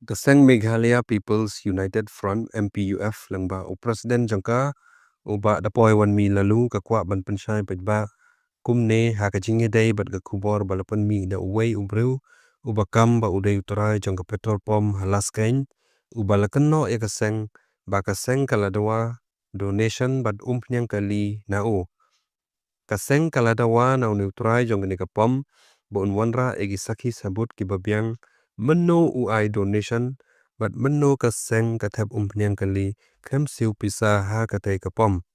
Kaseng Meghalaya People's United Front MPUF langba u President jangka uba dapoi wan mi lalu kakwa ban pensyai pajba kumne hakajinge dai bat kubor balapan mi da uwei ubreu ubakam ba udai utarai jangka petrol pom halasken ubalakenno ya kaseng ba kaseng kaladawa donation bat umpnyang kali nau kaseng kaladawa nau neutrai jangka pom bon wanra egi sakhi sabut kibabyang menno UI donation bat menno kaseng kathap umpnyang kali kem siu pisa ha katai kapom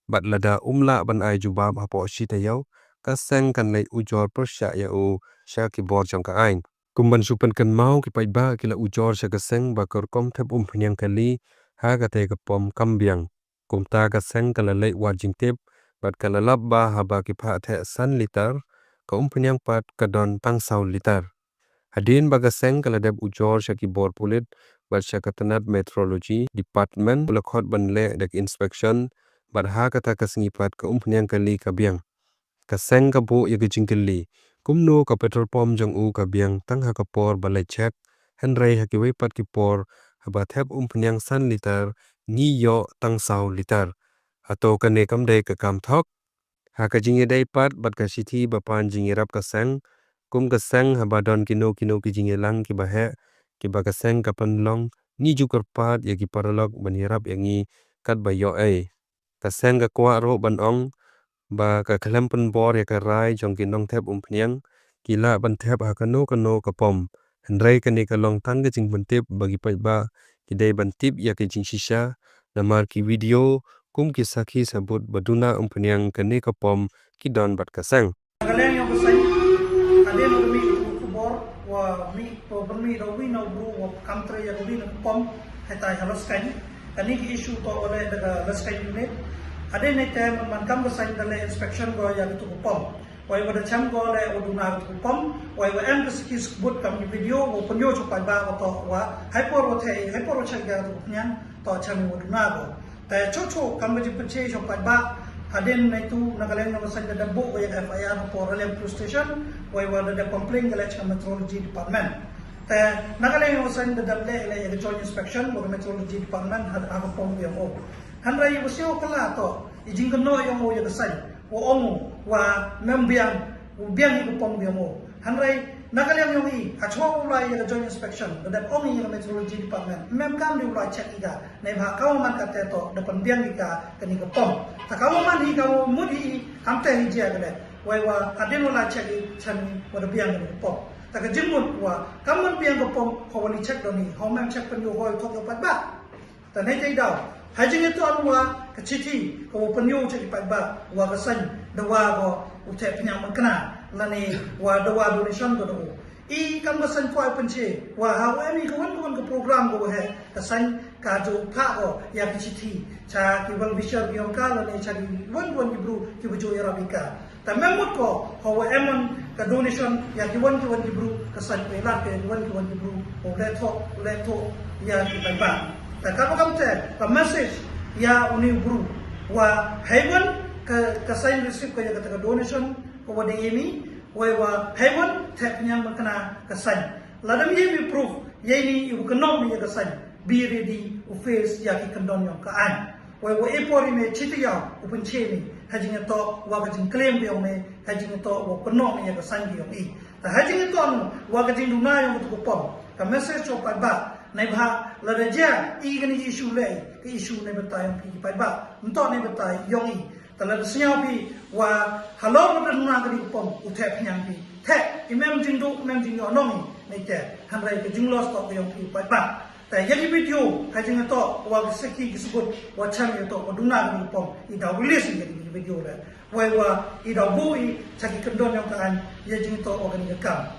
bat lada umla ban ai jubab hapo shitayau kaseng kan lai ujor persya ya u sha ki bor jangka ain kumban supan kan mau ki paiba kila ujor sha kaseng bakar kom thap umpnyang kali ha katai kapom kambyang kumta kaseng kala lai wajing tip bat kala labba haba ki pha the san liter ka umpnyang pat kadon tangsau liter Hadin bagaseng kaladab ujor syaki bor pulit bat syakatanat meteorology department ulakhot banle dak inspection bat ha kata kasengipat ka umpnyang kali kabyang kaseng kabu ya gejingkeli kumno ka petrol pom jang u kabyang tang ha kapor balai check henrei hakiwei pat kipor habathep umpnyang san liter ni yo tangsau liter atau kane kamdai ka kam thok ha ka jinge dai pat bat ka sithi bapan jinge rap kaseng kum kaseng habadon kino ki jinge lang ki bahe ki bakaseng kapan long ni jukar pat ya ki paralog banirap yangi kat bayo kaseng ka kwa ro ban ong ba ka khalampen bor ya ka rai jong ki nong thep umpnyang kila ban thep ha kano kapom hendrai kane ka long tang ke jing ban tip bagi pai ba ki dai ban tip ya ke jing shisha namar ki video kum ki sakhi sabut baduna umpnyang kane kapom ki don bat kaseng Ade no mi kubor wa mi to bermi do wi no bru wa country ya wi no pom hatai halaskan kani ki issue to ole daga halaskan unit ade ne tem man kam go sign dale inspection go ya to pom wai wa cham go le uduna to pom wai wa em skis but kam video wo punyo chu pai ba to wa hyper wo the hyper wo chak ga to nyan to cham uduna go ta chu kam ji pche chu pai ba Hadin na itu nagaleng na masang dadabo ko yung FIR for Raleigh Police Station why wala da complain galech ng Meteorology Department. Ta nagaleng na masang dadable ila yung joint inspection mo Meteorology Department had ako pong yung o. Hanray wasyo kala to ijing kano yung o yung kasay o omo wa membiang ubiang yung pong yung o. Hanray nagaleng yung i atwa ulay yung joint inspection dadab ongi yung Meteorology Department memkam di ulay check iga na iba kawaman kateto dapan biang iga kaniga pong takawaman hi kawo mudi kamte hi jia gale wai wa adin wala cheki chani wa biang ni pom taka jingun wa kaman biang ko pom ko wali check doni how man check pen yo hoi thok yo pat ba ta nei dai daw ha jing to an wa ka chiti ko pen yo cheki pat ba wa ka san da wa go u te pnya man kana lani wa da wa donation do I kan basan foi penche wa ha mi ko wan ko program go he ka san ka jo tha go ya ki chithi cha ki wal bishar bi on kala ne cha ki wan ki bru ki bujo ya rabika ta memut ko ho wa emon ka donation ya ki wan ki bru ka san pe la ke wan ki bru o le tho ya ki pai ba ta ka kam te ka message ya uni bru wa heaven ka san receive ko ya ka donation ko wa de yemi wai wa heaven tap nyang makna kasan ladam ye bi proof ye ni u kanom ni kasan be ready u face ya ki kandon yong ka an wai wa epori me chitiya u punche ni hajing to wa ka jing claim bi me hajing to wa kanom ni kasan bi yong ta hajing to wa ka jing duna yong tu pom ka message cho pa ba nai bha ladaja I gani issue le ki issue ne batai ki pa ba nto ne batai yong tala siyaw pi wa halo mo na ga di pom u the phnyang pi the imem jing do mem jing yo nong nei te han rai ke jing los to yong pi pa ba ta ye video ka jing to wa seki ki subut wa cham yo to wa duna ga di pom I da release ni video la wa I da bu I chaki kandon yong ka an ye jing to organi ka